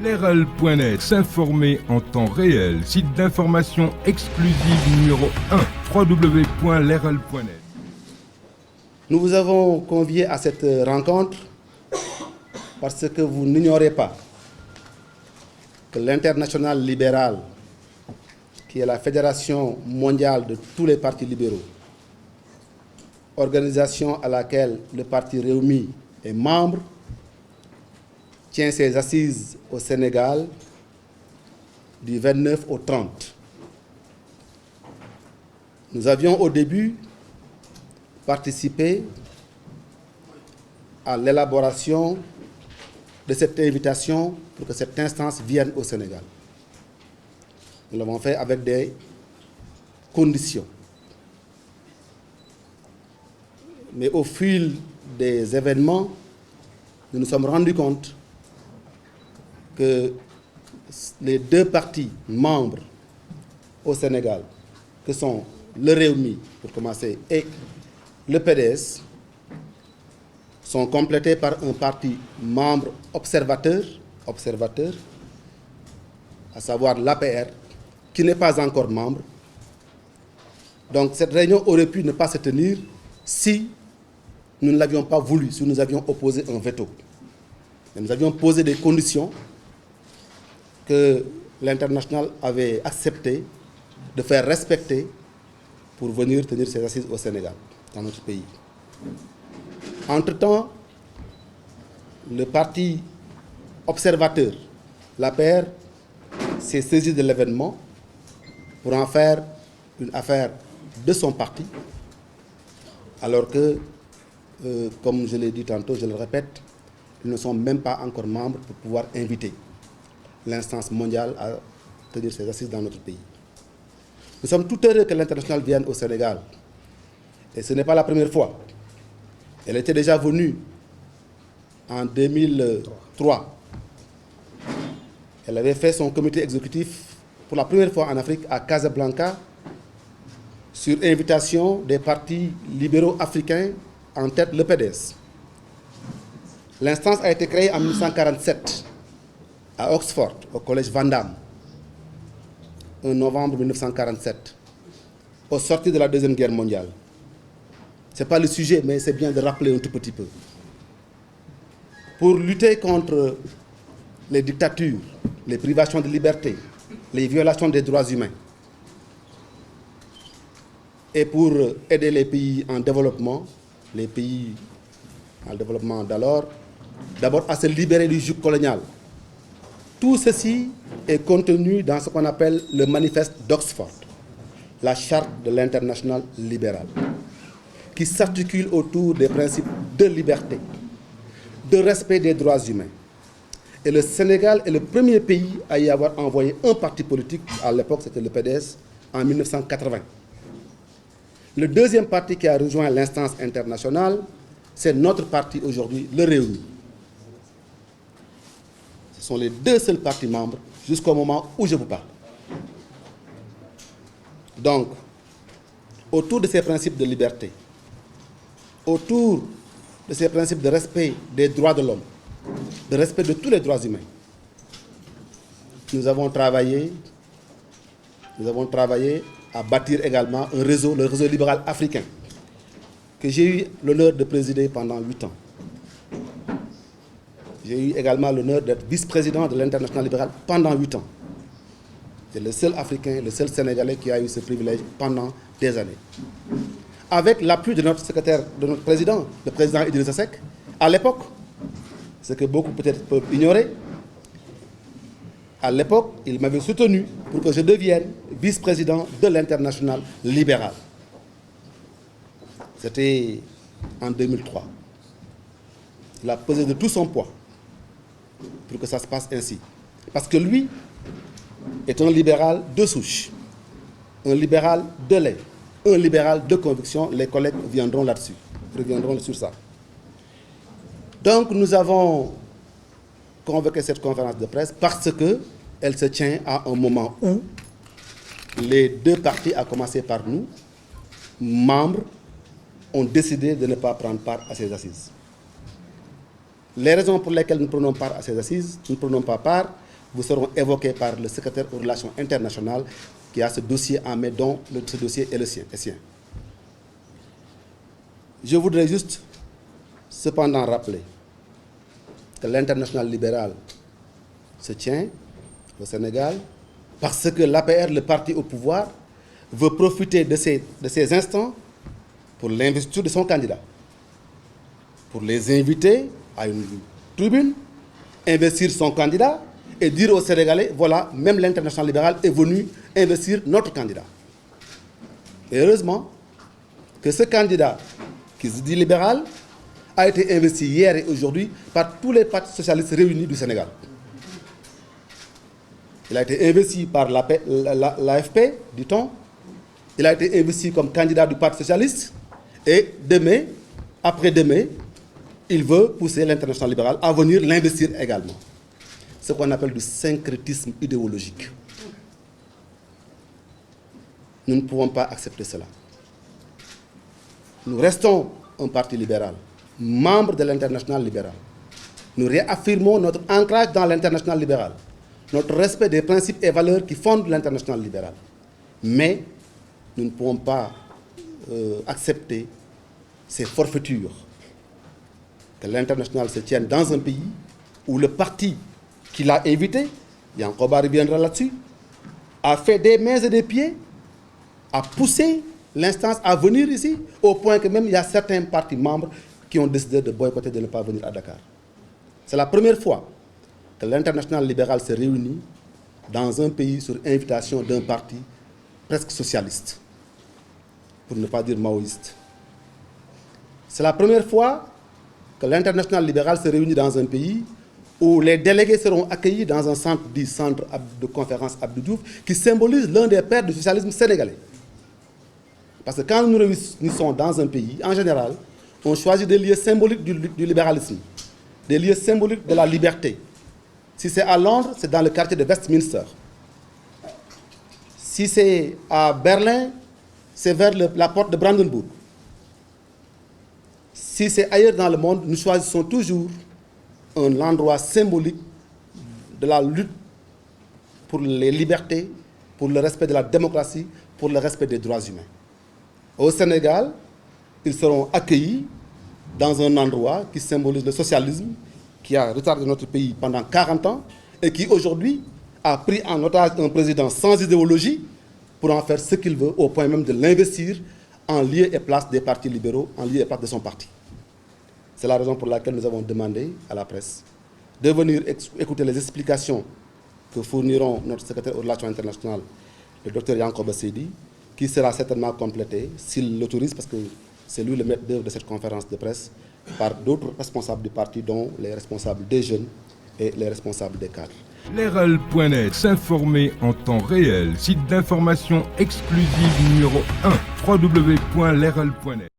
Leral.net, s'informer en temps réel. Site d'information exclusive numéro 1, www.leral.net. Nous vous avons conviés à cette rencontre parce que vous n'ignorez pas que l'Internationale libérale, qui est la fédération mondiale de tous les partis libéraux, organisation à laquelle le parti Rewmi est membre, tient ses assises au Sénégal du 29 au 30. Nous avions au début participé à l'élaboration de cette invitation pour que cette instance vienne au Sénégal. Nous l'avons fait avec des conditions. Mais au fil des événements, nous nous sommes rendus compte que les deux partis membres au Sénégal, que sont le Rewmi, pour commencer, et le PDS, sont complétés par un parti membre observateur, à savoir l'APR, qui n'est pas encore membre. Donc cette réunion aurait pu ne pas se tenir si nous ne l'avions pas voulu, si nous avions opposé un veto. Et nous avions posé des conditions que l'international avait accepté de faire respecter pour venir tenir ses assises au Sénégal, dans notre pays. Entre-temps, le parti observateur, l'APR, s'est saisi de l'événement pour en faire une affaire de son parti, alors que, comme je l'ai dit tantôt, je le répète, ils ne sont même pas encore membres pour pouvoir inviter l'instance mondiale à tenir ses assises dans notre pays. Nous sommes tout heureux que l'international vienne au Sénégal. Et ce n'est pas la première fois. Elle était déjà venue en 2003. Elle avait fait son comité exécutif pour la première fois en Afrique à Casablanca sur invitation des partis libéraux africains, en tête le PDS. L'instance a été créée en 1947 à Oxford, au collège Vandam, en novembre 1947, au sortir de la Deuxième Guerre mondiale. Ce n'est pas le sujet, mais c'est bien de rappeler un tout petit peu. Pour lutter contre les dictatures, les privations de liberté, les violations des droits humains, et pour aider les pays en développement, les pays en développement d'alors, d'abord à se libérer du joug colonial. Tout ceci est contenu dans ce qu'on appelle le manifeste d'Oxford, la charte de l'international libéral, qui s'articule autour des principes de liberté, de respect des droits humains. Et le Sénégal est le premier pays à y avoir envoyé un parti politique, à l'époque c'était le PDS, en 1980. Le deuxième parti qui a rejoint l'instance internationale, c'est notre parti aujourd'hui, le Rewmi. Ce sont les deux seuls partis membres jusqu'au moment où je vous parle. Donc, autour de ces principes de liberté, autour de ces principes de respect des droits de l'homme, de respect de tous les droits humains, nous avons travaillé à bâtir également un réseau, le réseau libéral africain, que j'ai eu l'honneur de présider pendant 8 ans. J'ai eu également l'honneur d'être vice-président de l'International libéral pendant 8 ans. C'est le seul Africain, le seul Sénégalais qui a eu ce privilège pendant des années. Avec l'appui de notre secrétaire, de notre président, le président Idrissa Seck, à l'époque, ce que beaucoup peut-être peuvent ignorer, à l'époque, il m'avait soutenu pour que je devienne vice-président de l'International libéral. C'était en 2003. Il a pesé de tout son poids pour que ça se passe ainsi. Parce que lui est un libéral de souche, un libéral de lait, un libéral de conviction. Les collègues reviendront sur ça. Donc nous avons convoqué cette conférence de presse parce qu'elle se tient à un moment où les deux partis, à commencer par nous, membres, ont décidé de ne pas prendre part à ces assises. Les raisons pour lesquelles nous prenons part à ces assises, nous ne prenons pas part vous seront évoqués par le secrétaire aux relations internationales qui a ce dossier en main, dont ce dossier est le sien. Je voudrais juste cependant rappeler que l'international libéral se tient au Sénégal parce que l'APR, le parti au pouvoir, veut profiter de ces instants pour l'investiture de son candidat, pour les inviter à une tribune, investir son candidat et dire aux Sénégalais, voilà, même l'international libéral est venu investir notre candidat. Et heureusement que ce candidat, qui se dit libéral, a été investi hier et aujourd'hui par tous les partis socialistes réunis du Sénégal. Il a été investi par l'AFP, dit-on. Il a été investi comme candidat du Parti socialiste. Et demain, après-demain, il veut pousser l'international libéral à venir l'investir également. Ce qu'on appelle du syncrétisme idéologique. Nous ne pouvons pas accepter cela. Nous restons un parti libéral, membre de l'international libéral. Nous réaffirmons notre ancrage dans l'international libéral, notre respect des principes et valeurs qui fondent l'international libéral. Mais nous ne pouvons pas accepter ces forfaitures. Que l'international se tienne dans un pays où le parti qui l'a invité, Yankoba reviendra là-dessus, a fait des mains et des pieds, a poussé l'instance à venir ici, au point que même il y a certains partis membres qui ont décidé de boycotter, de ne pas venir à Dakar. C'est la première fois que l'international libéral se réunit dans un pays sur invitation d'un parti presque socialiste, pour ne pas dire maoïste. C'est la première fois que l'international libéral se réunit dans un pays où les délégués seront accueillis dans un centre dit centre de conférence Abdou Diouf, qui symbolise l'un des pères du socialisme sénégalais. Parce que quand nous nous réunissons dans un pays, en général, on choisit des lieux symboliques du libéralisme, des lieux symboliques de la liberté. Si c'est à Londres, c'est dans le quartier de Westminster. Si c'est à Berlin, c'est vers la porte de Brandenburg. Si c'est ailleurs dans le monde, nous choisissons toujours un endroit symbolique de la lutte pour les libertés, pour le respect de la démocratie, pour le respect des droits humains. Au Sénégal, ils seront accueillis dans un endroit qui symbolise le socialisme, qui a retardé notre pays pendant 40 ans et qui aujourd'hui a pris en otage un président sans idéologie pour en faire ce qu'il veut, au point même de l'investir en lieu et place des partis libéraux, en lieu et place de son parti. C'est la raison pour laquelle nous avons demandé à la presse de venir écouter les explications que fourniront notre secrétaire aux relations internationales, le docteur Yankoba Seydi, qui sera certainement complétée, s'il l'autorise, parce que c'est lui le maître d'œuvre de cette conférence de presse, par d'autres responsables du parti, dont les responsables des jeunes et les responsables des cadres. Leral.net, s'informer en temps réel, site d'information exclusive numéro 1, www.leral.net.